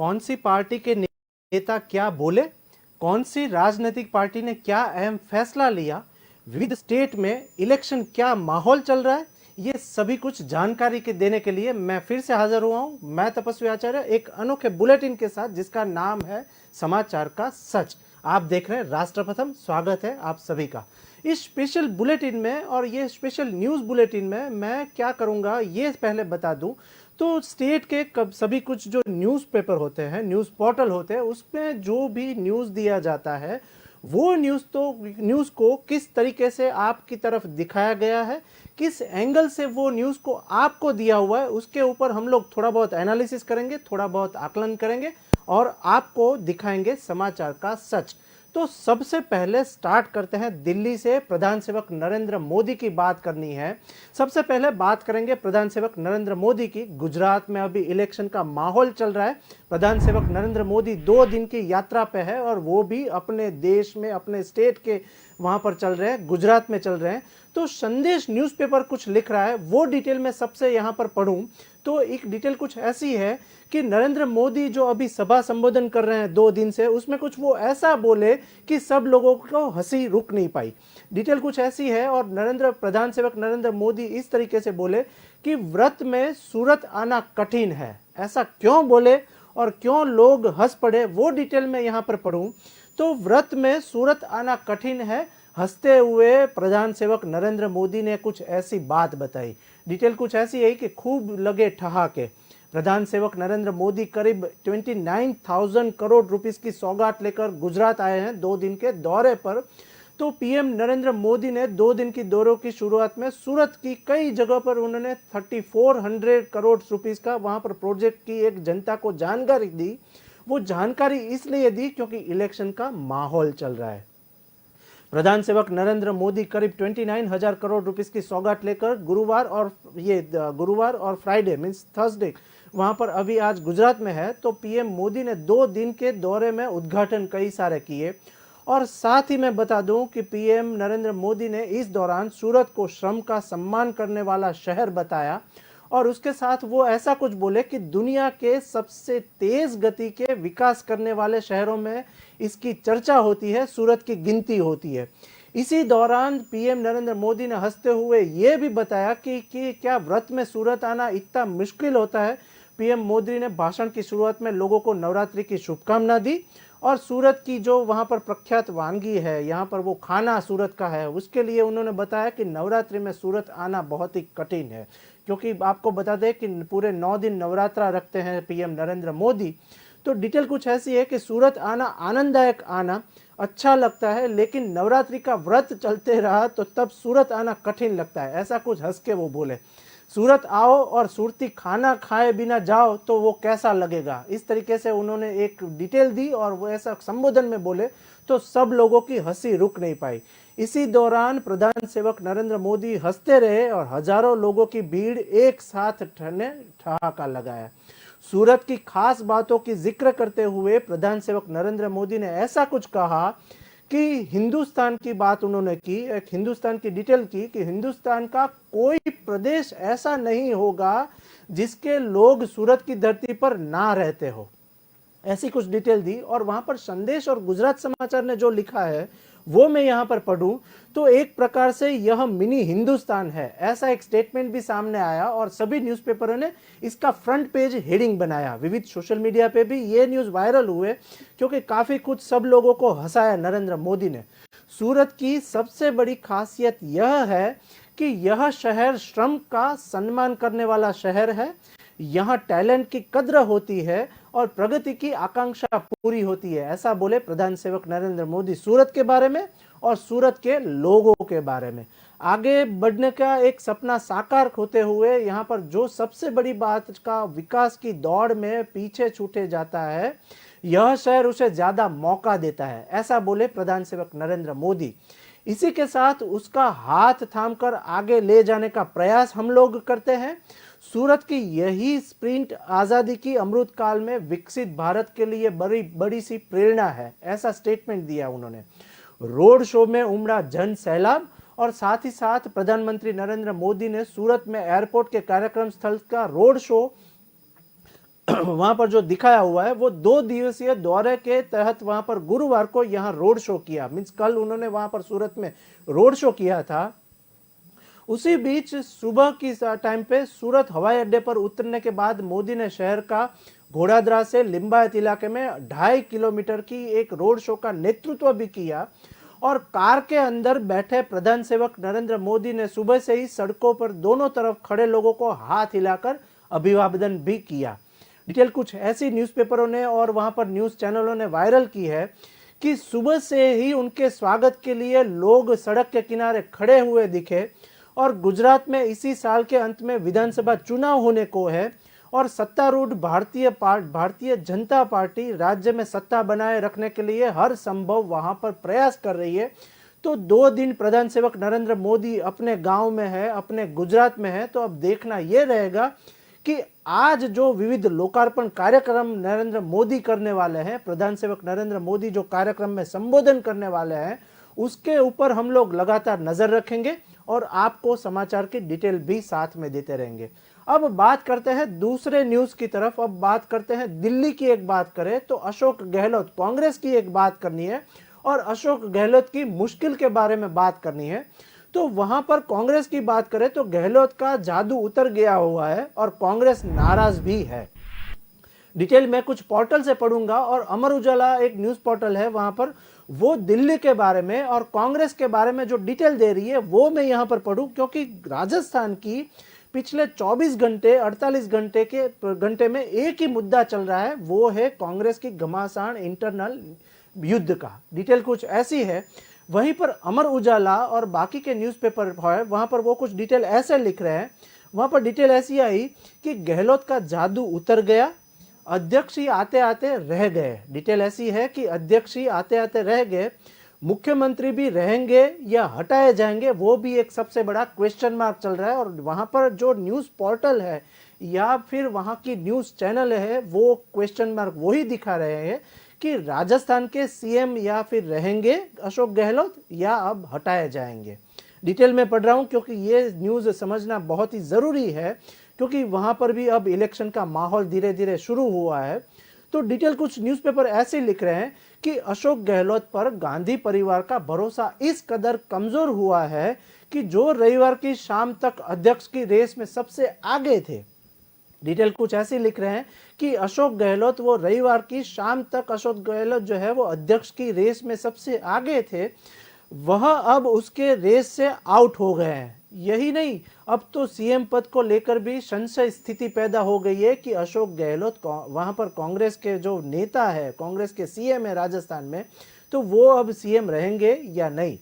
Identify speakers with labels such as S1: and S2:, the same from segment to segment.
S1: कौन सी पार्टी के नेता क्या बोले, कौन सी राजनीतिक पार्टी ने क्या अहम फैसला लिया, विविध स्टेट में इलेक्शन क्या माहौल चल रहा है, ये सभी कुछ जानकारी के देने के लिए मैं फिर से हाजिर हुआ हूं। मैं तपस्वी आचार्य एक अनोखे बुलेटिन के साथ जिसका नाम है समाचार का सच। आप देख रहे हैं राष्ट्र प्रथम। स्वागत है आप सभी का इस स्पेशल बुलेटिन में। और ये स्पेशल न्यूज़ बुलेटिन में मैं क्या करूंगा ये पहले बता दूं तो स्टेट के सभी कुछ जो न्यूज़पेपर होते हैं, न्यूज़ पोर्टल होते हैं, उसमें जो भी न्यूज़ दिया जाता है वो न्यूज़ को किस तरीके से आपकी तरफ दिखाया गया है, किस एंगल से वो न्यूज़ को आपको दिया हुआ है, उसके ऊपर हम लोग थोड़ा बहुत एनालिसिस करेंगे, थोड़ा बहुत आकलन करेंगे और आपको दिखाएंगे समाचार का सच। तो सबसे पहले स्टार्ट करते हैं दिल्ली से। प्रधान सेवक नरेंद्र मोदी की बात करनी है। सबसे पहले बात करेंगे प्रधान सेवक नरेंद्र मोदी की। गुजरात में अभी इलेक्शन का माहौल चल रहा है। प्रधान सेवक नरेंद्र मोदी 2 दिन की यात्रा पे है और वो भी अपने देश में, अपने स्टेट के वहां पर चल रहे हैं, गुजरात में चल रहे हैं। तो संदेश न्यूज़पेपर कुछ लिख रहा है, वो डिटेल में सबसे यहां पर पढ़ूं तो एक डिटेल कुछ ऐसी है कि नरेंद्र मोदी जो अभी सभा संबोधन कर रहे हैं 2 दिन से, उसमें कुछ वो ऐसा बोले कि सब लोगों को हंसी रुक नहीं पाई। डिटेल कुछ ऐसी है और प्रधान सेवक नरेंद्र मोदी इस तरीके से बोले कि व्रत में सूरत आना कठिन है। ऐसा क्यों बोले और क्यों लोग हंस पड़े, वो डिटेल में यहां पर पढ़ूं तो व्रत में सूरत आना कठिन है, हंसते हुए प्रधान सेवक नरेंद्र मोदी ने कुछ ऐसी बात बताई। डिटेल कुछ ऐसी है कि खूब लगे ठहाके। प्रधान सेवक नरेंद्र मोदी करीब 29,000 करोड़ रुपीस की सौगात लेकर गुजरात आए हैं 2 दिन के दौरे पर। तो पीएम नरेंद्र मोदी ने 2 दिन की दौरे की शुरुआत में सूरत की कई जगह पर उन्होंने 3400 करोड़ रुपीस का वहां पर प्रोजेक्ट की एक जनता को जानकारी दी। वो जानकारी इसलिए दी क्योंकि इलेक्शन का माहौल चल रहा है। प्रधान सेवक नरेंद्र मोदी करीब 29,000 करोड़ रुपीस की सौगात लेकर गुरुवार और फ्राइडे मींस थर्सडे वहां पर अभी आज गुजरात में है। तो पीएम मोदी ने 2 दिन के दौरे में उद्घाटन कई सारे किए। और साथ ही मैं बता दूं कि पीएम नरेंद्र मोदी ने इस दौरान सूरत को श्रम का सम्मान करने वाला शहर बताया और उसके साथ वो ऐसा कुछ बोले कि दुनिया के सबसे तेज गति के विकास करने वाले शहरों में इसकी चर्चा होती है, सूरत की गिनती होती है। इसी दौरान पीएम नरेंद्र मोदी ने हंसते हुए ये भी बताया कि क्या व्रत में सूरत आना इतना मुश्किल होता है। पीएम मोदी ने भाषण की शुरुआत में लोगों को नवरात्रि की शुभकामना दी और सूरत की जो वहां पर प्रख्यात वानगी है, यहाँ पर वो खाना सूरत का है, उसके लिए उन्होंने बताया कि नवरात्रि में सूरत आना बहुत ही कठिन है। क्योंकि आपको बता दें कि पूरे 9 दिन नवरात्रा रखते हैं पीएम नरेंद्र मोदी। तो डिटेल कुछ ऐसी है कि सूरत आना आनंददायक आना अच्छा लगता है, लेकिन नवरात्रि का व्रत चलते रहा तो तब सूरत आना कठिन लगता है। ऐसा कुछ हंस के वो बोले। सूरत आओ और सूरती खाना खाए बिना जाओ तो वो कैसा लगेगा, इस तरीके से उन्होंने एक डिटेल दी और वो ऐसा संबोधन में बोले तो सब लोगों की हंसी रुक नहीं पाई। इसी दौरान प्रधान सेवक नरेंद्र मोदी हंसते रहे और हजारों लोगों की भीड़ एक साथ ठहाका लगाया। सूरत की खास बातों की जिक्र करते हुए प्रधान सेवक नरेंद्र मोदी ने ऐसा कुछ कहा कि हिंदुस्तान की बात उन्होंने की, एक हिंदुस्तान की डिटेल की कि हिंदुस्तान का कोई प्रदेश ऐसा नहीं होगा जिसके लोग सूरत की धरती पर ना रहते हो। ऐसी कुछ डिटेल दी। और वहां पर संदेश और गुजरात समाचार ने जो लिखा है वो मैं यहां पर पढ़ूं तो एक प्रकार से यह मिनी हिंदुस्तान है, ऐसा एक स्टेटमेंट भी सामने आया और सभी न्यूज़पेपरों ने इसका फ्रंट पेज हेडिंग बनाया। विविध सोशल मीडिया पे भी ये न्यूज़ वायरल हुए क्योंकि काफी कुछ सब लोगों को हंसाया नरेंद्र मोदी ने। सूरत की सबसे बड़ी खासियत यह है कि यह शहर श्रम का सम्मान करने वाला शहर है। यहाँ टैलेंट की कद्र होती है और प्रगति की आकांक्षा पूरी होती है, ऐसा बोले प्रधान सेवक नरेंद्र मोदी सूरत के बारे में और सूरत के लोगों के बारे में। आगे बढ़ने का एक सपना साकार होते हुए यहाँ पर जो सबसे बड़ी बात का विकास की दौड़ में पीछे छूटे जाता है, यह शहर उसे ज्यादा मौका देता है, ऐसा बोले प्रधान सेवक नरेंद्र मोदी। इसी के साथ उसका हाथ थामकर आगे ले जाने का प्रयास हम लोग करते हैं। सूरत की यही स्प्रिंट आजादी की अमृत काल में विकसित भारत के लिए बड़ी बड़ी सी प्रेरणा है, ऐसा स्टेटमेंट दिया उन्होंने। रोड शो में उमड़ा जन सैलाब और साथ ही साथ प्रधानमंत्री नरेंद्र मोदी ने सूरत में एयरपोर्ट के कार्यक्रम स्थल का रोड शो वहां पर जो दिखाया हुआ है वो 2 दिवसीय दौरे के तहत वहां पर गुरुवार को यहां रोड शो किया। मीन्स कल उन्होंने वहां पर सूरत में रोड शो किया था। उसी बीच सुबह की टाइम पे सूरत हवाई अड्डे पर उतरने के बाद मोदी ने शहर का घोड़ादरा से लिंबायत इलाके में 2.5 किलोमीटर की एक रोड शो का नेतृत्व भी किया और कार के अंदर बैठे प्रधान सेवक नरेंद्र मोदी ने सुबह से ही सड़कों पर दोनों तरफ खड़े लोगों को हाथ हिलाकर अभिवादन भी किया। डिटेल कुछ ऐसी न्यूज़पेपरों ने और वहां पर न्यूज़ चैनलों ने वायरल की है कि सुबह से ही उनके स्वागत के लिए लोग सड़क के किनारे खड़े हुए दिखे। और गुजरात में इसी साल के अंत में विधानसभा चुनाव होने को है और सत्तारूढ़ भारतीय जनता पार्टी राज्य में सत्ता बनाए रखने के लिए हर संभव वहां पर प्रयास कर रही है। तो 2 दिन प्रधान सेवक नरेंद्र मोदी अपने गांव में है, अपने गुजरात में है। तो अब देखना यह रहेगा कि आज जो विविध लोकार्पण कार्यक्रम नरेंद्र मोदी करने वाले हैं, प्रधान सेवक नरेंद्र मोदी जो कार्यक्रम में संबोधन करने वाले हैं, उसके ऊपर हम लोग लगातार नजर रखेंगे और आपको समाचार की डिटेल भी साथ में देते रहेंगे। अब बात करते हैं दूसरे न्यूज की तरफ। अब बात करते हैं दिल्ली की। एक बात करें तो अशोक गहलोत, कांग्रेस की एक बात करनी है और अशोक गहलोत की मुश्किल के बारे में बात करनी है। तो वहां पर कांग्रेस की बात करें तो गहलोत का जादू उतर गया हुआ है और कांग्रेस नाराज भी है। डिटेल में कुछ पोर्टल से पढ़ूंगा और अमर उजाला एक न्यूज पोर्टल है, वहां पर वो दिल्ली के बारे में और कांग्रेस के बारे में जो डिटेल दे रही है वो मैं यहां पर पढ़ूं, क्योंकि राजस्थान की पिछले 24 घंटे 48 घंटे में एक ही मुद्दा चल रहा है, वो है कांग्रेस की घमासान इंटरनल युद्ध का। डिटेल कुछ ऐसी है। वहीं पर अमर उजाला और बाकी के न्यूज़पेपर है, वहां पर वो कुछ डिटेल ऐसे लिख रहे हैं। वहां पर डिटेल ऐसी आई कि गहलोत का जादू उतर गया, अध्यक्ष ही आते आते रह गए। डिटेल ऐसी है कि अध्यक्ष ही आते आते रह गए, मुख्यमंत्री भी रहेंगे या हटाए जाएंगे वो भी एक सबसे बड़ा क्वेश्चन मार्क चल रहा है। और वहां पर जो न्यूज पोर्टल है या फिर वहां की न्यूज चैनल है वो क्वेश्चन मार्क वही दिखा रहे हैं कि राजस्थान के सीएम या फिर रहेंगे अशोक गहलोत या अब हटाए जाएंगे। डिटेल में पढ़ रहा हूं क्योंकि ये न्यूज समझना बहुत ही जरूरी है, क्योंकि वहां पर भी अब इलेक्शन का माहौल धीरे धीरे शुरू हुआ है। तो डिटेल कुछ न्यूज़पेपर ऐसे लिख रहे हैं कि अशोक गहलोत पर गांधी परिवार का भरोसा इस कदर कमजोर हुआ है कि जो रविवार की शाम तक अध्यक्ष की रेस में सबसे आगे थे। डिटेल कुछ ऐसे लिख रहे हैं कि अशोक गहलोत वो रविवार की शाम तक अशोक गहलोत जो है वो अध्यक्ष की रेस में सबसे आगे थे, वह अब उसके रेस से आउट हो गए हैं। यही नहीं, अब तो सीएम पद को लेकर भी संशय स्थिति पैदा हो गई है कि अशोक गहलोत वहां पर कांग्रेस के जो नेता है, कांग्रेस के सीएम है राजस्थान में, तो वो अब सीएम रहेंगे या नहीं।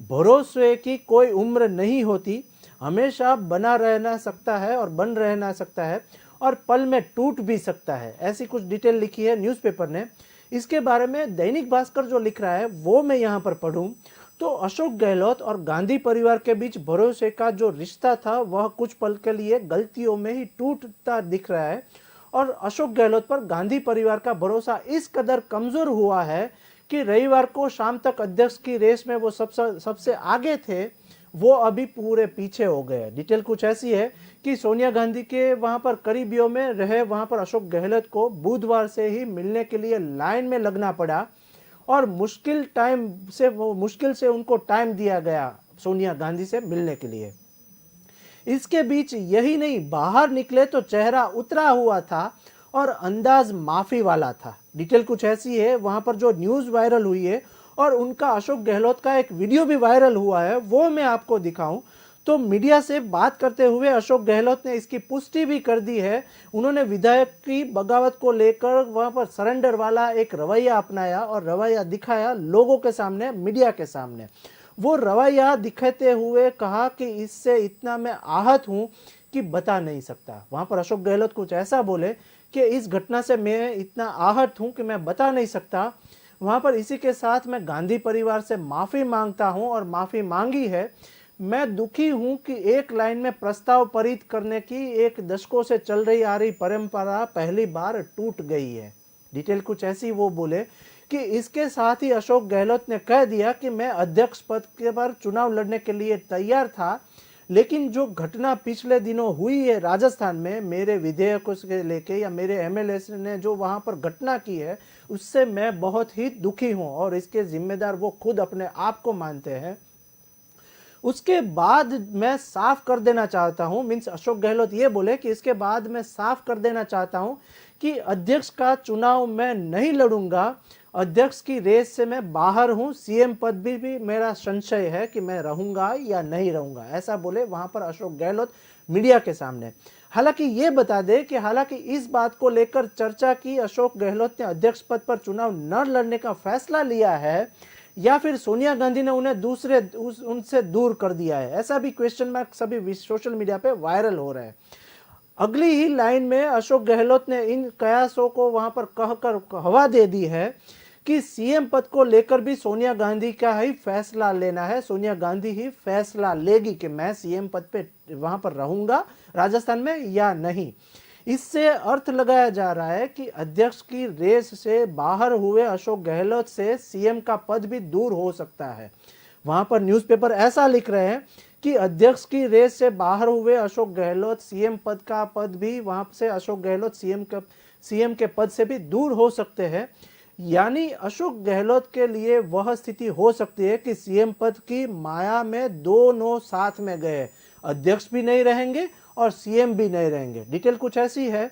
S1: भरोसे की कोई उम्र नहीं होती, हमेशा बना रहना सकता है और बन रहना सकता है और पल में टूट भी सकता है। ऐसी कुछ डिटेल लिखी है न्यूज़पेपर ने। इसके बारे में दैनिक भास्कर जो लिख रहा है वो मैं यहाँ पर पढ़ूं तो अशोक गहलोत और गांधी परिवार के बीच भरोसे का जो रिश्ता था वह कुछ पल के लिए गलतियों में ही टूटता दिख रहा है। और अशोक गहलोत पर गांधी परिवार का भरोसा इस कदर कमजोर हुआ है कि रविवार को शाम तक अध्यक्ष की रेस में वो सबसे आगे थे, वो अभी पूरे पीछे हो गए। डिटेल कुछ ऐसी है कि सोनिया गांधी के वहां पर करीबियों में रहे वहां पर अशोक गहलोत को बुधवार से ही मिलने के लिए लाइन में लगना पड़ा और मुश्किल से उनको टाइम दिया गया सोनिया गांधी से मिलने के लिए। इसके बीच यही नहीं, बाहर निकले तो चेहरा उतरा हुआ था और अंदाज माफी वाला था। डिटेल कुछ ऐसी है, वहां पर जो न्यूज वायरल हुई है और उनका अशोक गहलोत का एक वीडियो भी वायरल हुआ है, वो मैं आपको दिखाऊं तो मीडिया से बात करते हुए अशोक गहलोत ने इसकी पुष्टि भी कर दी है। उन्होंने विधायक की बगावत को लेकर वहां पर सरेंडर वाला एक रवैया अपनाया और रवैया दिखाया लोगों के सामने, मीडिया के सामने। वो रवैया दिखाते हुए कहा कि इससे इतना मैं आहत हूं कि बता नहीं सकता। वहां पर अशोक गहलोत कुछ ऐसा बोले कि इस घटना से मैं इतना आहत हूं कि मैं बता नहीं सकता। वहां पर इसी के साथ मैं गांधी परिवार से माफी मांगता हूं और माफी मांगी है। मैं दुखी हूं कि एक लाइन में प्रस्ताव पारित करने की एक दशकों से चल रही आ रही परंपरा पहली बार टूट गई है। डिटेल कुछ ऐसी वो बोले कि इसके साथ ही अशोक गहलोत ने कह दिया कि मैं अध्यक्ष पद के पर चुनाव लड़ने के लिए तैयार था, लेकिन जो घटना पिछले दिनों हुई है राजस्थान में मेरे विधेयकों से लेके या मेरे एमएलए ने जो वहां पर घटना की है, उससे मैं बहुत ही दुखी हूं और इसके जिम्मेदार वो खुद अपने आप को मानते हैं। उसके बाद मैं साफ कर देना चाहता हूं, मीन्स अशोक गहलोत ये बोले कि इसके बाद मैं साफ कर देना चाहता हूं कि अध्यक्ष का चुनाव मैं नहीं लड़ूंगा, अध्यक्ष की रेस से मैं बाहर हूं, सीएम पद भी मेरा संशय है कि मैं रहूंगा या नहीं रहूंगा, ऐसा बोले वहां पर अशोक गहलोत मीडिया के सामने। हालांकि ये बता दे कि हालांकि इस बात को लेकर चर्चा की अशोक गहलोत ने अध्यक्ष पद पर चुनाव न लड़ने का फैसला लिया है या फिर सोनिया गांधी ने उन्हें उनसे दूर कर दिया है, ऐसा भी क्वेश्चन मार्क सभी सोशल मीडिया पे वायरल हो रहा है। अगली ही लाइन में अशोक गहलोत ने इन कयासों को वहां पर कहकर हवा दे दी है कि सीएम पद को लेकर भी सोनिया गांधी का ही फैसला लेना है, सोनिया गांधी ही फैसला लेगी कि मैं सीएम पद पे वहां पर रहूंगा राजस्थान में या नहीं। इससे अर्थ लगाया जा रहा है कि अध्यक्ष की रेस से बाहर हुए अशोक गहलोत से सीएम का पद भी दूर हो सकता है। वहां पर न्यूज़पेपर ऐसा लिख रहे हैं कि अध्यक्ष की रेस से बाहर हुए अशोक गहलोत सीएम पद का पद भी वहां से अशोक गहलोत सीएम के पद से भी दूर हो सकते हैं। यानी अशोक गहलोत के लिए वह स्थिति हो सकती है कि सीएम पद की माया में दोनों साथ में गए, अध्यक्ष भी नहीं रहेंगे और सीएम भी नहीं रहेंगे। डिटेल कुछ ऐसी है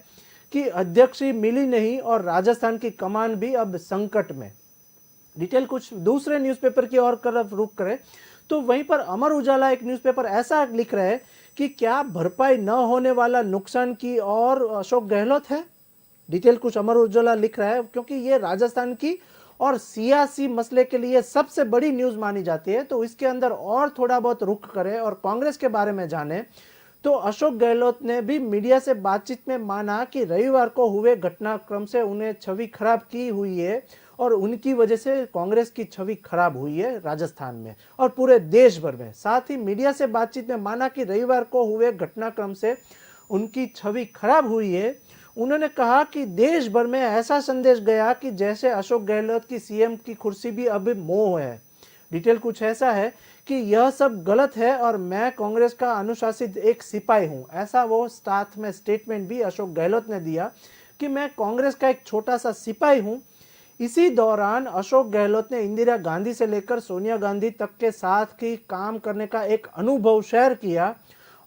S1: कि अध्यक्ष ही मिली नहीं और राजस्थान की कमान भी अब संकट में। डिटेल कुछ दूसरे न्यूज़पेपर की ओर तरफ रुख करें तो वहीं पर अमर उजाला एक न्यूज़पेपर ऐसा लिख रहा है कि क्या भरपाई न होने वाला नुकसान की और अशोक गहलोत है। डिटेल कुछ अमर उजाला लिख रहा है क्योंकि ये राजस्थान की और सियासी मसले के लिए सबसे बड़ी न्यूज मानी जाती है, तो इसके अंदर और थोड़ा बहुत रुख करें और कांग्रेस के बारे में जाने तो अशोक गहलोत ने भी मीडिया से बातचीत में माना कि रविवार को हुए घटनाक्रम से उन्हें छवि खराब की हुई है और उनकी वजह से कांग्रेस की छवि खराब हुई है राजस्थान में और पूरे देश भर में। साथ ही मीडिया से बातचीत में माना कि रविवार को हुए घटनाक्रम से उनकी छवि खराब हुई है। उन्होंने कहा कि देश भर में ऐसा संदेश गया कि जैसे अशोक गहलोत की सीएम की कुर्सी भी अब मोह है। डिटेल कुछ ऐसा है कि यह सब गलत है और मैं कांग्रेस का अनुशासित एक सिपाही हूं, ऐसा वो साथ में स्टेटमेंट भी अशोक गहलोत ने दिया कि मैं कांग्रेस का एक छोटा सा सिपाही हूं। इसी दौरान अशोक गहलोत ने इंदिरा गांधी से लेकर सोनिया गांधी तक के साथ की काम करने का एक अनुभव शेयर किया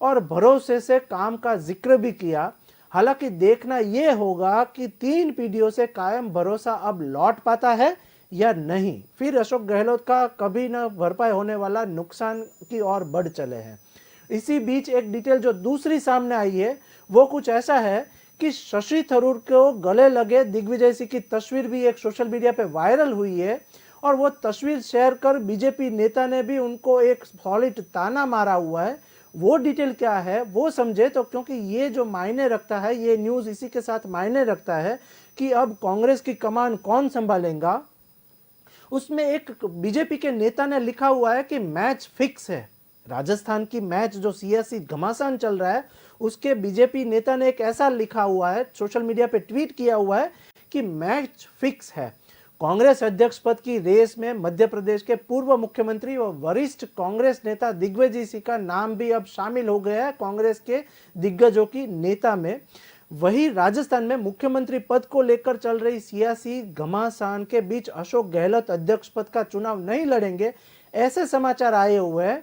S1: और भरोसे से काम का जिक्र भी किया। हालांकि देखना यह होगा कि 3 पीढ़ियों से कायम भरोसा अब लौट पाता है या नहीं। फिर अशोक गहलोत का कभी न भरपाई होने वाला नुकसान की ओर बढ़ चले हैं। इसी बीच एक डिटेल जो दूसरी सामने आई है वो कुछ ऐसा है कि शशि थरूर को गले लगे दिग्विजय सिंह की तस्वीर भी एक सोशल मीडिया पे वायरल हुई है और वो तस्वीर शेयर कर बीजेपी नेता ने भी उनको एक सॉलिड ताना मारा हुआ है। वो डिटेल क्या है वो समझे तो, क्योंकि ये जो मायने रखता है, ये न्यूज इसी के साथ मायने रखता है कि अब कांग्रेस की कमान कौन संभालेगा। उसमें एक बीजेपी के नेता ने लिखा हुआ है कि मैच फिक्स है। राजस्थान की मैच जो सियासी घमासान चल रहा है उसके बीजेपी नेता ने एक ऐसा लिखा हुआ है, सोशल मीडिया पे ट्वीट किया हुआ है कि मैच फिक्स है। कांग्रेस अध्यक्ष पद की रेस में मध्य प्रदेश के पूर्व मुख्यमंत्री और वरिष्ठ कांग्रेस नेता दिग्विजय सिंह का नाम भी अब शामिल हो गया है कांग्रेस के दिग्गजों की नेता में। वही राजस्थान में मुख्यमंत्री पद को लेकर चल रही सियासी घमासान के बीच अशोक गहलोत अध्यक्ष पद का चुनाव नहीं लड़ेंगे, ऐसे समाचार आए हुए हैं।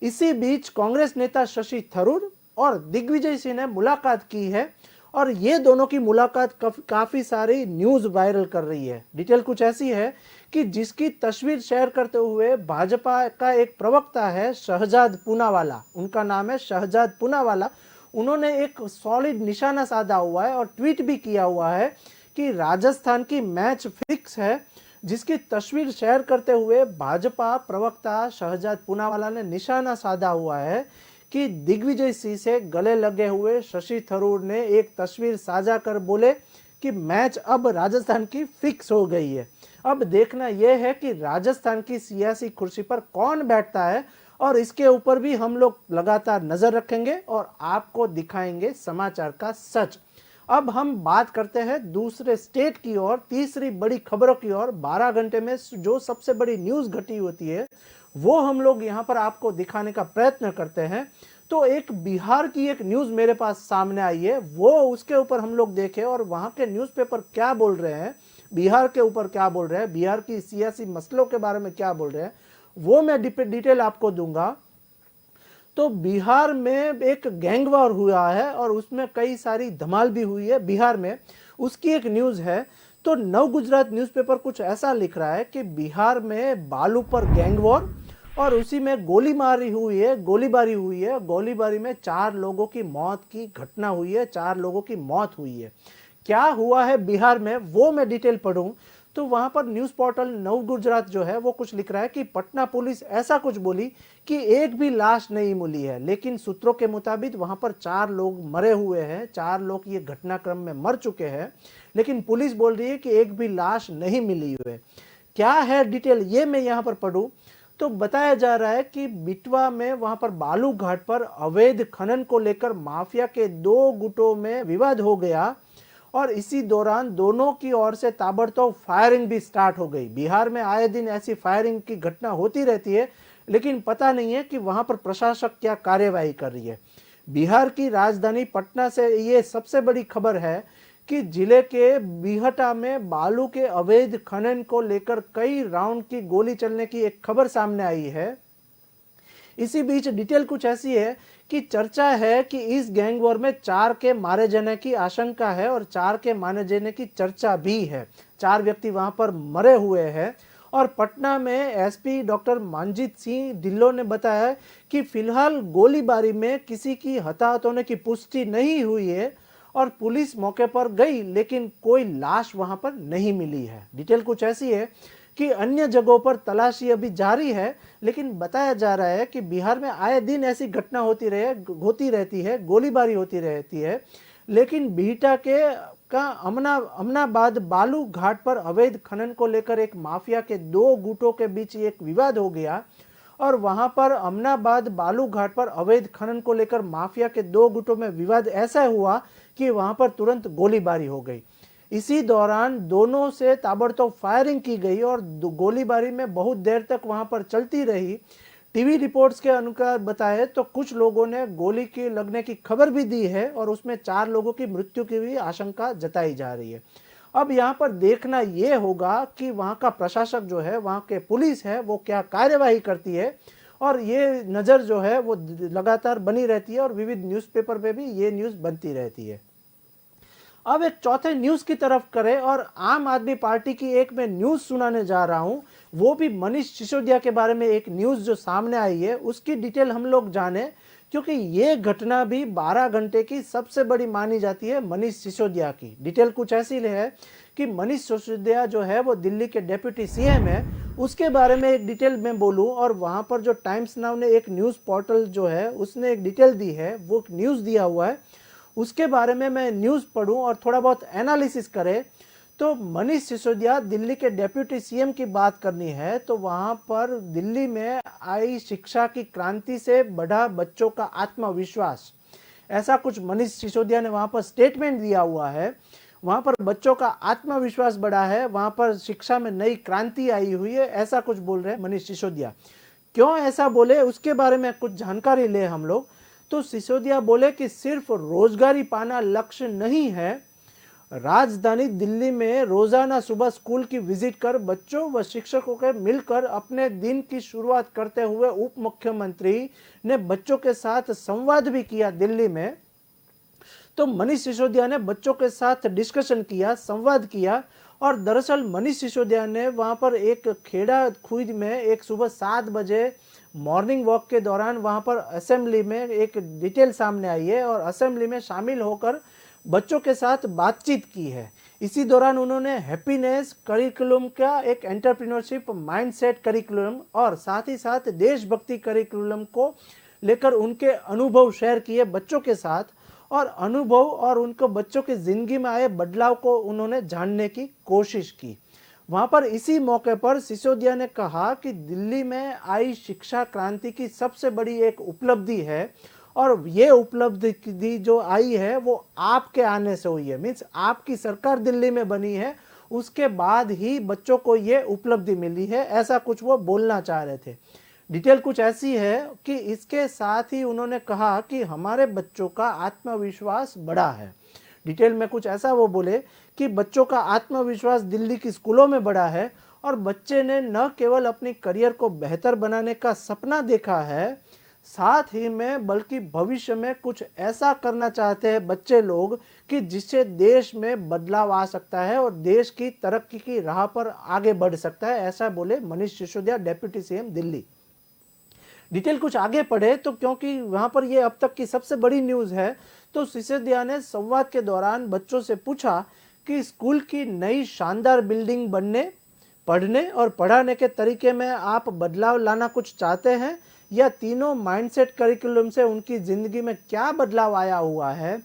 S1: इसी बीच कांग्रेस नेता शशि थरूर और दिग्विजय सिंह ने मुलाकात की है और ये दोनों की मुलाकात काफी सारी न्यूज वायरल कर रही है। डिटेल कुछ ऐसी है कि जिसकी तस्वीर शेयर करते हुए भाजपा का एक प्रवक्ता है शहजाद पूनावाला, उनका नाम है शहजाद पूनावाला, उन्होंने एक सॉलिड निशाना साधा हुआ है और ट्वीट भी किया हुआ है कि राजस्थान की मैच फिक्स है। जिसकी तस्वीर शेयर करते हुए भाजपा प्रवक्ता शहजाद पूनावाला ने निशाना साधा हुआ है कि दिग्विजय सिंह से गले लगे हुए शशि थरूर ने एक तस्वीर साझा कर बोले कि मैच अब राजस्थान की फिक्स हो गई है। अब देखना यह है कि राजस्थान की सियासी कुर्सी पर कौन बैठता है और इसके ऊपर भी हम लोग लगातार नजर रखेंगे और आपको दिखाएंगे समाचार का सच। अब हम बात करते हैं दूसरे स्टेट की ओर, तीसरी बड़ी खबरों की ओर। 12 घंटे में जो सबसे बड़ी न्यूज घटी होती है वो हम लोग यहाँ पर आपको दिखाने का प्रयत्न करते हैं। तो एक बिहार की एक न्यूज़ मेरे पास सामने आई है, वो उसके ऊपर हम लोग देखें और वहाँ के न्यूज़पेपर क्या बोल रहे हैं, बिहार के ऊपर क्या बोल रहे हैं, बिहार की सियासी मसलों के बारे में क्या बोल रहे हैं, वो मैं डिटेल आपको दूंगा। तो बिहार में एक गैंग वॉर हुआ है और उसमें कई सारी धमाल भी हुई है बिहार में, उसकी एक न्यूज़ है। तो नव गुजरात न्यूज़पेपर कुछ ऐसा लिख रहा है कि बिहार में बालू पर गैंग वॉर और उसी में गोलीबारी हुई है, गोलीबारी में 4 लोगों की मौत की घटना हुई है, 4 लोगों की मौत हुई है। क्या हुआ है बिहार में वो मैं डिटेल पढ़ूं तो वहां पर न्यूज पोर्टल नव गुजरात जो है वो कुछ लिख रहा है कि पटना पुलिस ऐसा कुछ बोली कि एक भी लाश नहीं मिली है, लेकिन सूत्रों के मुताबिक वहां पर 4 लोग मरे हुए हैं, 4 लोग ये घटनाक्रम में मर चुके हैं, लेकिन पुलिस बोल रही है कि एक भी लाश नहीं मिली हुई है। क्या है डिटेल ये मैं यहाँ पर पढ़ूं तो बताया जा रहा है कि बिटवा में वहां पर बालू घाट पर अवैध खनन को लेकर माफिया के 2 गुटों में विवाद हो गया और इसी दौरान दोनों की ओर से ताबड़तोड़ फायरिंग भी स्टार्ट हो गई। बिहार में आए दिन ऐसी फायरिंग की घटना होती रहती है, लेकिन पता नहीं है कि वहां पर प्रशासक क्या कार्यवाही कर रही है। बिहार की राजधानी पटना से ये सबसे बड़ी खबर है कि जिले के बिहटा में बालू के अवैध खनन को लेकर कई राउंड की गोली चलने की एक खबर सामने आई है। इसी बीच डिटेल कुछ ऐसी है कि चर्चा है कि इस गैंग वॉर में 4 के मारे जाने की आशंका है और 4 के मारे जाने की चर्चा भी है। 4 व्यक्ति वहां पर मरे हुए हैं और पटना में एसपी डॉक्टर मनजीत सिंह ढिल्लों ने बताया कि फिलहाल गोलीबारी में किसी की हताहत होने की पुष्टि नहीं हुई है और पुलिस मौके पर गई, लेकिन कोई लाश वहां पर नहीं मिली है। डिटेल कुछ ऐसी है कि अन्य जगहों पर तलाशी अभी जारी है, लेकिन बताया जा रहा है कि बिहार में आए दिन ऐसी घटना होती रहती है, गोलीबारी होती रहती है, लेकिन बिहटा के का अमनाबाद बालू घाट पर अवैध खनन को लेकर एक माफिया के 2 गुटों के बीच एक विवाद हो गया और वहां पर अमनाबाद बालू घाट पर अवैध खनन को लेकर माफिया के 2 गुटों में विवाद ऐसा हुआ कि वहां पर तुरंत गोलीबारी हो गई। इसी दौरान दोनों से ताबड़तोड़ फायरिंग की गई और गोलीबारी में बहुत देर तक वहां पर चलती रही। टीवी रिपोर्ट्स के अनुसार बताए तो कुछ लोगों ने गोली के लगने की खबर भी दी है और उसमें 4 लोगों की मृत्यु की भी आशंका जताई जा रही है। अब यहाँ पर देखना यह होगा कि वहां का प्रशासक जो है, वहां के पुलिस है, वो क्या कार्यवाही करती है और ये नज़र जो है वो लगातार बनी रहती है और विविध न्यूज़पेपर पे भी ये न्यूज़ बनती रहती है। अब एक चौथे न्यूज की तरफ करें और आम आदमी पार्टी की एक मैं न्यूज सुनाने जा रहा हूं, वो भी मनीष सिसोदिया के बारे में एक न्यूज जो सामने आई है उसकी डिटेल हम लोग जाने, क्योंकि ये घटना भी 12 घंटे की सबसे बड़ी मानी जाती है मनीष सिसोदिया की। डिटेल कुछ ऐसी है कि मनीष सिसोदिया जो है वो दिल्ली के डेप्यूटी सीएम है, उसके बारे में एक डिटेल मैं बोलूं और वहां पर जो टाइम्स नाउ ने एक न्यूज पोर्टल जो है उसने एक डिटेल दी है, वो न्यूज दिया हुआ है, उसके बारे में मैं न्यूज़ पढ़ूं और थोड़ा बहुत एनालिसिस करें। तो मनीष सिसोदिया दिल्ली के डेप्यूटी सीएम की बात करनी है तो वहां पर दिल्ली में आई शिक्षा की क्रांति से बढ़ा बच्चों का आत्मविश्वास, ऐसा कुछ मनीष सिसोदिया ने वहां पर स्टेटमेंट दिया हुआ है। वहां पर बच्चों का आत्मविश्वास बढ़ा है, वहां पर शिक्षा में नई क्रांति आई हुई है, ऐसा कुछ बोल रहे हैं मनीष सिसोदिया। क्यों ऐसा बोले उसके बारे में कुछ जानकारी ले हम लोग। तो सिसोदिया बोले कि सिर्फ रोजगारी पाना लक्ष्य नहीं है, राजधानी दिल्ली में रोजाना सुबह स्कूल की विजिट कर बच्चों व शिक्षकों के मिलकर अपने दिन की शुरुआत करते हुए उप मुख्यमंत्री ने बच्चों के साथ संवाद भी किया दिल्ली में। तो मनीष सिसोदिया ने बच्चों के साथ डिस्कशन किया, संवाद किया और दरअसल मनीष सिसोदिया ने वहां पर एक खेड़ा खुर्द में एक सुबह 7 बजे मॉर्निंग वॉक के दौरान वहां पर असेंबली में एक डिटेल सामने आई है और असेंबली में शामिल होकर बच्चों के साथ बातचीत की है। इसी दौरान उन्होंने हैप्पीनेस करिकुलम का एक एंटरप्रेन्योरशिप माइंडसेट करिकुलम और साथ ही साथ देशभक्ति करिकुलम को लेकर उनके अनुभव शेयर किए बच्चों के साथ और अनुभव और उनको बच्चों की जिंदगी में आए बदलाव को उन्होंने जानने की कोशिश की। वहां पर इसी मौके पर सिसोदिया ने कहा कि दिल्ली में आई शिक्षा क्रांति की सबसे बड़ी एक उपलब्धि है और ये उपलब्धि जो आई है वो आपके आने से हुई है, मीन्स आपकी सरकार दिल्ली में बनी है, उसके बाद ही बच्चों को ये उपलब्धि मिली है, ऐसा कुछ वो बोलना चाह रहे थे। डिटेल कुछ ऐसी है कि इसके साथ ही उन्होंने कहा कि हमारे बच्चों का आत्मविश्वास बढ़ा है। डिटेल में कुछ ऐसा वो बोले कि बच्चों का आत्मविश्वास दिल्ली की स्कूलों में बढ़ा है और बच्चे ने न केवल अपनी करियर को बेहतर बनाने का सपना देखा है, साथ ही में बल्कि भविष्य में कुछ ऐसा करना चाहते हैं बच्चे लोग कि जिससे देश में बदलाव आ सकता है और देश की तरक्की की राह पर आगे बढ़ सकता है। ऐसा बोले Manish Sisodia, deputy CM Delhi. Detail कुछ आगे पढ़े तो क्योंकि वहां पर ये अब तक की सबसे बड़ी न्यूज है, तो सिसोदिया ने संवाद के दौरान बच्चों से पूछा कि स्कूल की नई शानदार बिल्डिंग बनने, पढ़ने और पढ़ाने के तरीके में आप बदलाव लाना कुछ चाहते हैं, या तीनों माइंडसेट करिकुलम से उनकी जिंदगी में क्या बदलाव आया हुआ है।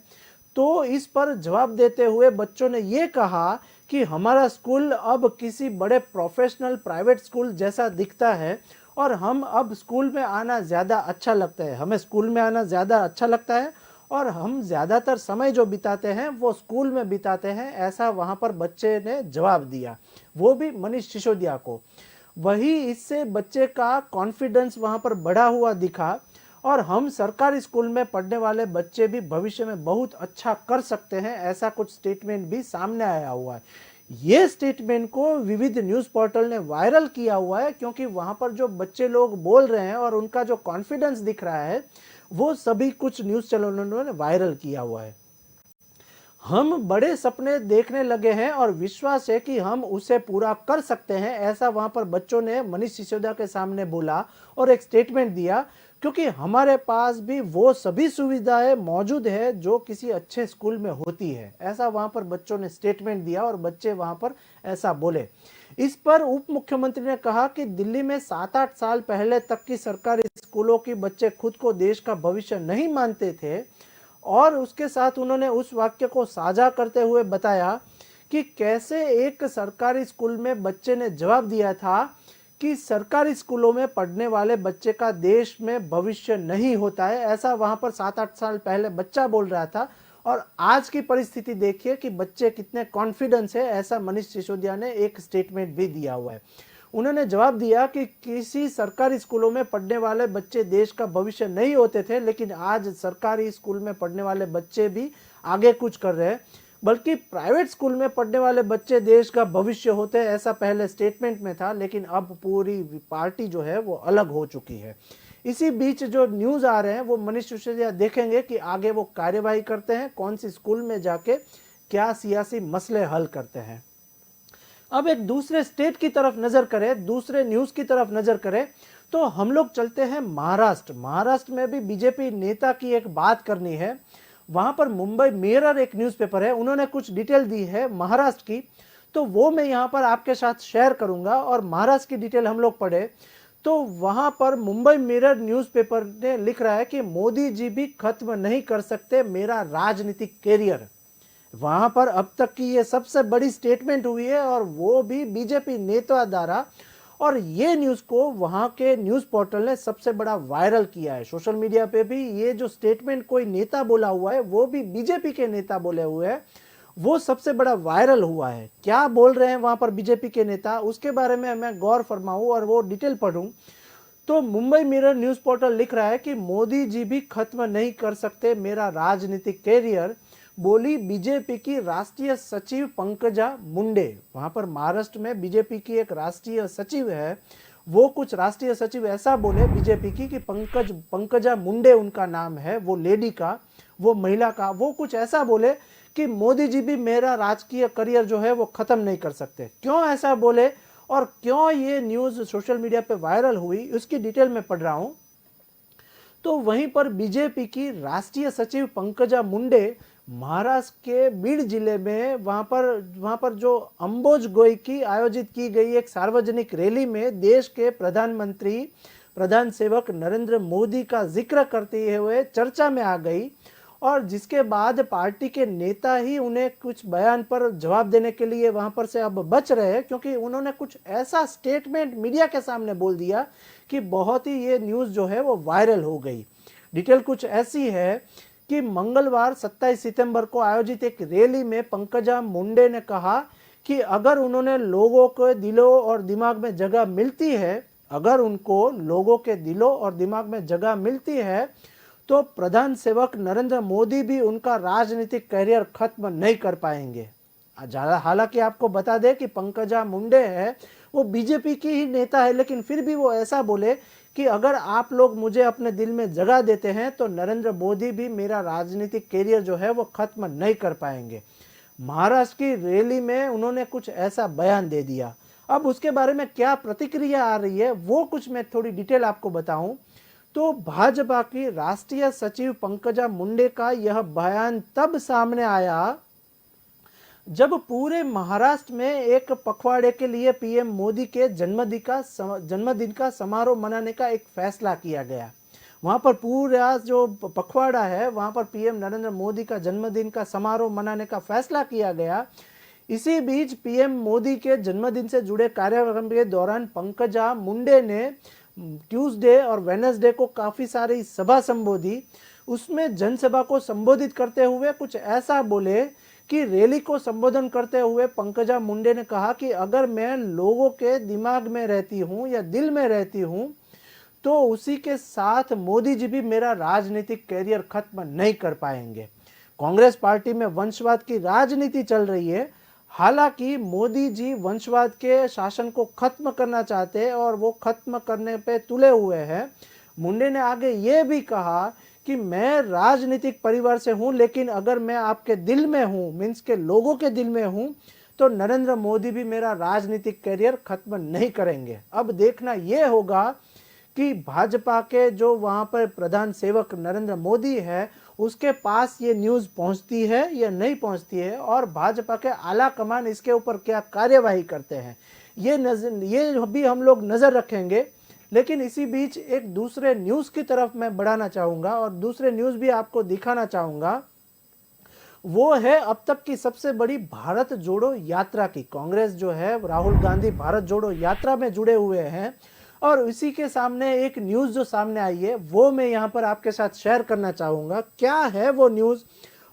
S1: तो इस पर जवाब देते हुए बच्चों ने ये कहा कि हमारा स्कूल अब किसी बड़े प्रोफेशनल प्राइवेट स्कूल जैसा दिखता है और हम अब स्कूल में आना ज़्यादा अच्छा लगता है, हमें स्कूल में आना ज़्यादा अच्छा लगता है और हम ज़्यादातर समय जो बिताते हैं वो स्कूल में बिताते हैं। ऐसा वहाँ पर बच्चे ने जवाब दिया, वो भी मनीष सिसोदिया को। वही इससे बच्चे का कॉन्फिडेंस वहाँ पर बढ़ा हुआ दिखा और हम सरकारी स्कूल में पढ़ने वाले बच्चे भी भविष्य में बहुत अच्छा कर सकते हैं, ऐसा कुछ स्टेटमेंट भी सामने आया हुआ है। ये स्टेटमेंट को विविध न्यूज़ पोर्टल ने वायरल किया हुआ है क्योंकि वहाँ पर जो बच्चे लोग बोल रहे हैं और उनका जो कॉन्फिडेंस दिख रहा है वो सभी कुछ न्यूज़ चैनलों ने वायरल किया हुआ है। हम बड़े सपने देखने लगे हैं और विश्वास है कि हम उसे पूरा कर सकते हैं, ऐसा वहां पर बच्चों ने मनीष सिसोदिया के सामने बोला और एक स्टेटमेंट दिया, क्योंकि हमारे पास भी वो सभी सुविधाएं मौजूद है जो किसी अच्छे स्कूल में होती है। ऐसा वहां पर बच्चों ने स्टेटमेंट दिया और बच्चे वहां पर ऐसा बोले। इस पर उप मुख्यमंत्री ने कहा कि दिल्ली में 7-8 साल पहले तक की सरकारी स्कूलों के बच्चे खुद को देश का भविष्य नहीं मानते थे और उसके साथ उन्होंने उस वाक्य को साझा करते हुए बताया कि कैसे एक सरकारी स्कूल में बच्चे ने जवाब दिया था कि सरकारी स्कूलों में पढ़ने वाले बच्चे का देश में भविष्य नहीं होता है। ऐसा वहां पर 7-8 साल पहले बच्चा बोल रहा था और आज की परिस्थिति देखिए कि बच्चे कितने कॉन्फिडेंस है। ऐसा मनीष सिसोदिया ने एक स्टेटमेंट भी दिया हुआ है। उन्होंने जवाब दिया कि किसी सरकारी स्कूलों में पढ़ने वाले बच्चे देश का भविष्य नहीं होते थे, लेकिन आज सरकारी स्कूल में पढ़ने वाले बच्चे भी आगे कुछ कर रहे हैं, बल्कि प्राइवेट स्कूल में पढ़ने वाले बच्चे देश का भविष्य होते हैं। ऐसा पहले स्टेटमेंट में था, लेकिन अब पूरी पार्टी जो है वो अलग हो चुकी है। इसी बीच जो न्यूज़ आ रहे हैं वो मनीष सिसोदिया देखेंगे कि आगे वो कार्यवाही करते हैं, कौन सी स्कूल में जाके क्या सियासी मसले हल करते हैं। अब एक दूसरे स्टेट की तरफ नजर करें, दूसरे न्यूज़ की तरफ नजर करें तो हम लोग चलते हैं महाराष्ट्र। महाराष्ट्र में भी बीजेपी नेता की एक बात करनी है। वहां पर मुंबई मिरर एक न्यूज़पेपर है, उन्होंने कुछ डिटेल दी है महाराष्ट्र की, तो वो मैं यहाँ पर आपके साथ शेयर करूंगा। और महाराष्ट्र की डिटेल हम लोग पढ़े तो वहां पर मुंबई मिरर न्यूज़पेपर ने लिख रहा है कि मोदी जी भी खत्म नहीं कर सकते मेरा राजनीतिक कैरियर। वहां पर अब तक की ये सबसे बड़ी स्टेटमेंट हुई है और वो भी बीजेपी नेता द्वारा, और ये न्यूज़ को वहां के न्यूज़ पोर्टल ने सबसे बड़ा वायरल किया है। सोशल मीडिया पे भी ये जो स्टेटमेंट कोई नेता बोला हुआ है, वो भी बीजेपी के नेता बोले हुए हैं, वो सबसे बड़ा वायरल हुआ है। क्या बोल रहे हैं वहां पर बीजेपी के नेता, उसके बारे में मैं गौर फरमाऊं और वो डिटेल पढ़ूं तो मुंबई मिरर न्यूज़ पोर्टल लिख रहा है कि मोदी जी भी खत्म नहीं कर सकते मेरा राजनीतिक कैरियर, बोली बीजेपी की राष्ट्रीय सचिव पंकजा मुंडे। वहां पर महाराष्ट्र में बीजेपी की एक राष्ट्रीय सचिव है, वो कुछ राष्ट्रीय सचिव ऐसा बोले बीजेपी की कि पंकजा मुंडे उनका नाम है, वो लेडी का, वो महिला का, वो कुछ ऐसा बोले कि मोदी जी भी मेरा राजकीय करियर जो है वो खत्म नहीं कर सकते। क्यों ऐसा बोले और क्यों ये न्यूज़ सोशल मीडिया पे वायरल हुई, उसकी डिटेल में पढ़ रहा हूं। तो वहीं पर बीजेपी की राष्ट्रीय सचिव पंकजा मुंडे महाराष्ट्र के बीड जिले में वहां पर जो अंबोज गोई की आयोजित की गई एक सार्वजनिक रैली में देश के प्रधानमंत्री प्रधान सेवक नरेंद्र मोदी का जिक्र करते हुए चर्चा में आ गई, और जिसके बाद पार्टी के नेता ही उन्हें कुछ बयान पर जवाब देने के लिए वहां पर से अब बच रहे हैं, क्योंकि उन्होंने कुछ ऐसा स्टेटमेंट मीडिया के सामने बोल दिया कि बहुत ही ये न्यूज़ जो है वो वायरल हो गई। डिटेल कुछ ऐसी है कि मंगलवार 27 सितंबर को आयोजित एक रैली में पंकजा मुंडे ने कहा कि अगर उन्होंने लोगों के दिलों और दिमाग में जगह मिलती है, अगर उनको लोगों के दिलों और दिमाग में जगह मिलती है तो प्रधान सेवक नरेंद्र मोदी भी उनका राजनीतिक करियर खत्म नहीं कर पाएंगे। हालांकि आपको बता दें कि पंकजा मुंडे है वो बीजेपी की ही नेता है, लेकिन फिर भी वो ऐसा बोले कि अगर आप लोग मुझे अपने दिल में जगह देते हैं तो नरेंद्र मोदी भी मेरा राजनीतिक करियर जो है वो खत्म नहीं कर पाएंगे। महाराष्ट्र की रैली में उन्होंने कुछ ऐसा बयान दे दिया। अब उसके बारे में क्या प्रतिक्रिया आ रही है वो कुछ मैं थोड़ी डिटेल आपको बताऊं तो भाजपा की राष्ट्रीय सचिव पंकजा मुंडे का यह बयान तब सामने आया जब पूरे महाराष्ट्र में एक पखवाड़े के लिए पीएम मोदी के जन्मदिन का समारोह मनाने का एक फैसला किया गया। वहां पर पूरा जो पखवाड़ा है वहां पर पीएम नरेंद्र मोदी का जन्मदिन का समारोह मनाने का फैसला किया गया। इसी बीच पीएम मोदी के जन्मदिन से जुड़े कार्यक्रम के दौरान पंकजा मुंडे ने ट्यूसडे और वेडनेसडे को काफी सारी सभा संबोधी। उसमें जनसभा को संबोधित करते हुए कुछ ऐसा बोले कि रैली को संबोधन करते हुए पंकजा मुंडे ने कहा कि अगर मैं लोगों के दिमाग में रहती हूं या दिल में रहती हूं तो उसी के साथ मोदी जी भी मेरा राजनीतिक करियर खत्म नहीं कर पाएंगे। कांग्रेस पार्टी में वंशवाद की राजनीति चल रही है। हालांकि मोदी जी वंशवाद के शासन को खत्म करना चाहते हैं और वो खत्म करने पे तुले हुए हैं। मुंडे ने आगे ये भी कहा कि मैं राजनीतिक परिवार से हूं, लेकिन अगर मैं आपके दिल में हूं, मीन्स के लोगों के दिल में हूं, तो नरेंद्र मोदी भी मेरा राजनीतिक करियर खत्म नहीं करेंगे। अब देखना यह होगा कि भाजपा के जो वहां पर प्रधान सेवक नरेंद्र मोदी है उसके पास ये न्यूज़ पहुंचती है या नहीं पहुंचती है और भाजपा के आला कमान इसके ऊपर क्या कार्यवाही करते हैं ये भी हम लोग नज़र रखेंगे। लेकिन इसी बीच एक दूसरे न्यूज़ की तरफ मैं बढ़ाना चाहूँगा और दूसरे न्यूज़ भी आपको दिखाना चाहूँगा। वो है अब तक की सबसे बड़ी भारत जोड़ो यात्रा की। कांग्रेस जो है राहुल गांधी भारत जोड़ो यात्रा में जुड़े हुए हैं और इसी के सामने एक न्यूज़ जो सामने आई है वो मैं यहाँ पर आपके साथ शेयर करना चाहूँगा। क्या है वो न्यूज़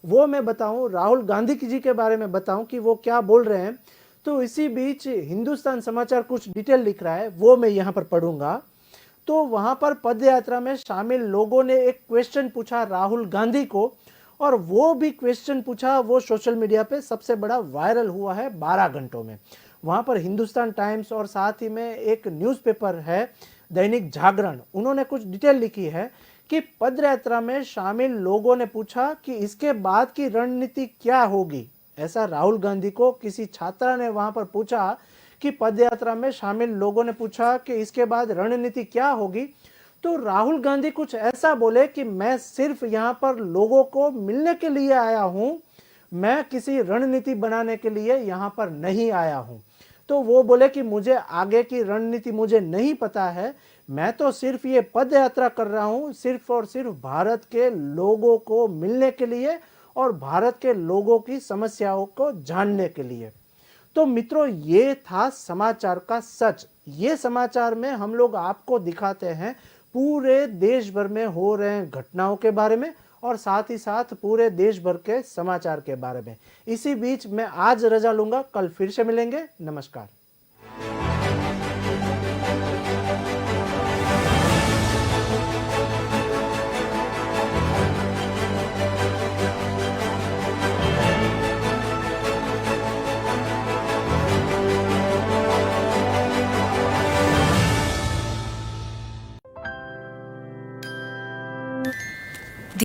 S1: वो मैं बताऊँ, राहुल गांधी जी के बारे में बताऊँ कि वो क्या बोल रहे हैं। तो इसी बीच हिंदुस्तान समाचार कुछ डिटेल लिख रहा है वो मैं यहाँ पर पढ़ूंगा। तो वहां पर पद यात्रा में शामिल लोगों ने एक क्वेश्चन पूछा राहुल गांधी को और वो भी क्वेश्चन पूछा वो सोशल मीडिया पे सबसे बड़ा वायरल हुआ है 12 घंटों में। वहां पर हिंदुस्तान टाइम्स और साथ ही में एक न्यूज़पेपर है दैनिक जागरण, उन्होंने कुछ डिटेल लिखी है कि पद यात्रा में शामिल लोगों ने पूछा कि इसके बाद की रणनीति क्या होगी। ऐसा राहुल गांधी को किसी छात्रा ने वहां पर पूछा कि पदयात्रा में शामिल लोगों ने पूछा कि इसके बाद रणनीति क्या होगी। तो राहुल गांधी कुछ ऐसा बोले कि मैं सिर्फ यहाँ पर लोगों को मिलने के लिए आया हूं, मैं किसी रणनीति बनाने के लिए यहाँ पर नहीं आया हूं। तो वो बोले कि मुझे आगे की रणनीति मुझे नहीं पता है, मैं तो सिर्फ ये पद यात्रा कर रहा हूं सिर्फ और सिर्फ भारत के लोगों को मिलने के लिए और भारत के लोगों की समस्याओं को जानने के लिए। तो मित्रों ये था समाचार का सच। ये समाचार में हम लोग आपको दिखाते हैं पूरे देश भर में हो रहे घटनाओं के बारे में और साथ ही साथ पूरे देश भर के समाचार के बारे में। इसी बीच मैं आज रजा लूंगा, कल फिर से मिलेंगे। नमस्कार।